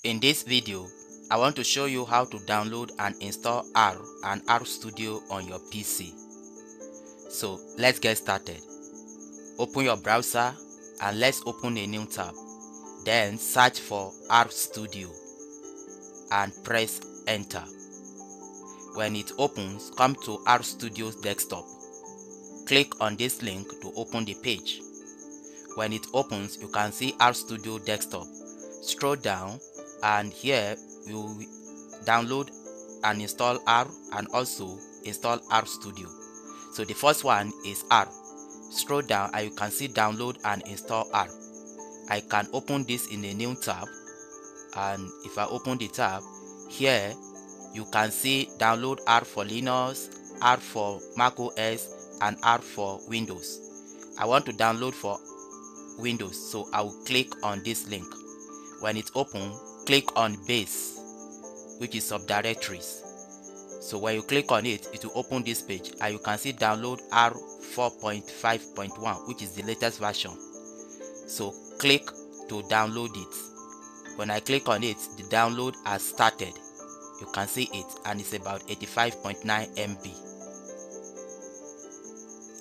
In this video, I want to show you how to download and install R and RStudio on your PC. So let's get started. Open your browser and let's open a new tab. Then search for RStudio and press enter. When it opens, come to RStudio's desktop. Click on this link to open the page. When it opens, you can see RStudio desktop. Scroll down and here you download and install R and also install RStudio. So the first one is R. Scroll down and you can see download and install R. I can open this in a new tab, and if I open the tab, here you can see download R for Linux, R for Mac OS, and R for Windows. I want to download for Windows, so I will click on this link. When it opens, click on base, which is subdirectories. So when you click on it, it will open this page and you can see download R 4.5.1, which is the latest version. So click to download it. When I click on it, the download has started. You can see it and it's about 85.9 MB.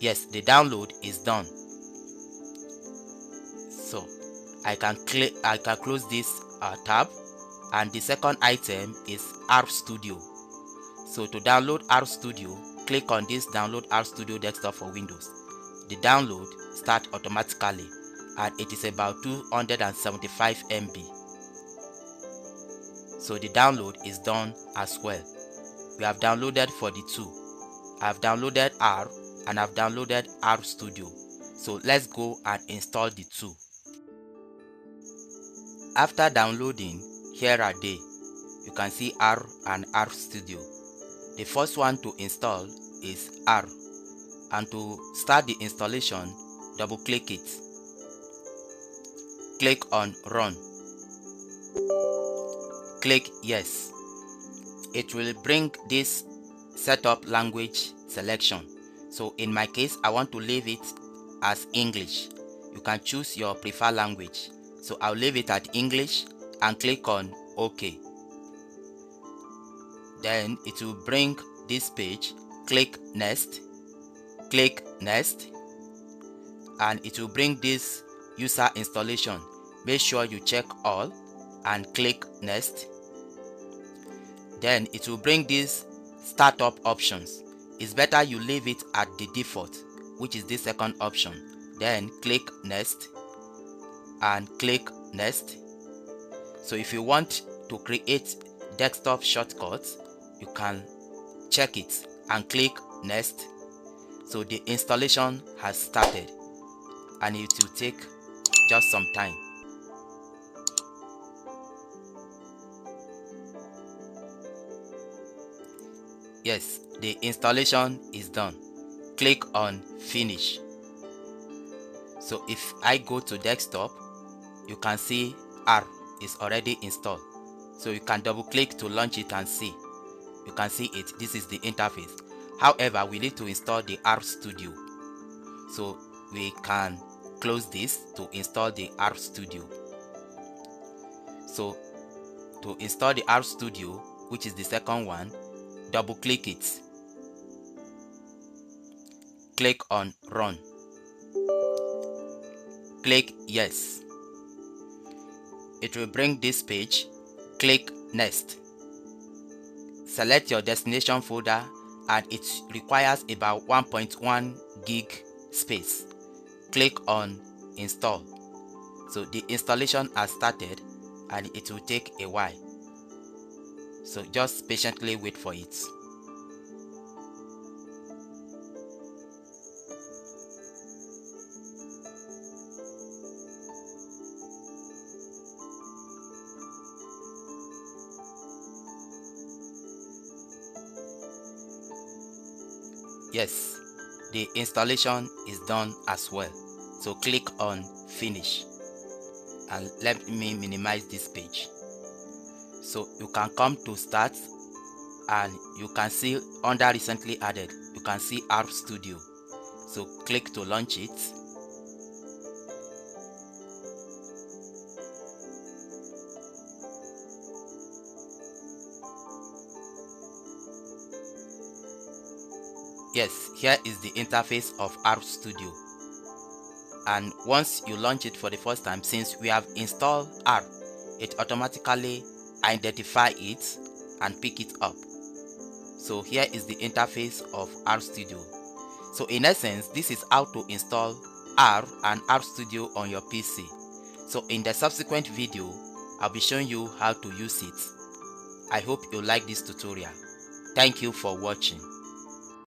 Yes, the download is done. So I can close this tab, and the second item is RStudio. So to download RStudio, click on this download RStudio desktop for Windows. The download starts automatically and it is about 275 MB. So the download is done as well. We have downloaded for the two. I've downloaded R and I've downloaded RStudio. So let's go and install the two. After downloading, here are they. You can see R and RStudio. The first one to install is R, and to start the installation, double click it. Click on run. Click yes. It will bring this setup language selection. So in my case, I want to leave it as English. You can choose your preferred language. So I'll leave it at English and click on OK. Then it will bring this page. Click next, and it will bring this user installation. Make sure you check all and click next. Then it will bring these startup options. It's better you leave it at the default, which is the second option. Then click next and click next. So if you want to create desktop shortcuts, you can check it and click next. So the installation has started and it will take just some time. Yes, the installation is done. Click on finish. So if I go to desktop, you can see R is already installed. So you can double click to launch it and see. You can see it. This is the interface. However, we need to install the RStudio. So we can close this to install the RStudio. So to install the RStudio, which is the second one, double click it. Click on run. Click yes. It will bring this page. Click next. Select your destination folder and it requires about 1.1 gig space. Click on install. So the installation has started and it will take a while. So just patiently wait for it. Yes, the installation is done as well. So click on finish and let me minimize this page. So you can come to start and you can see under recently added, you can see RStudio. So click to launch it. Yes, here is the interface of RStudio. And once you launch it for the first time, since we have installed R, it automatically identify it and pick it up. So here is the interface of RStudio. So in essence, this is how to install R and RStudio on your PC. So in the subsequent video, I'll be showing you how to use it. I hope you like this tutorial. Thank you for watching.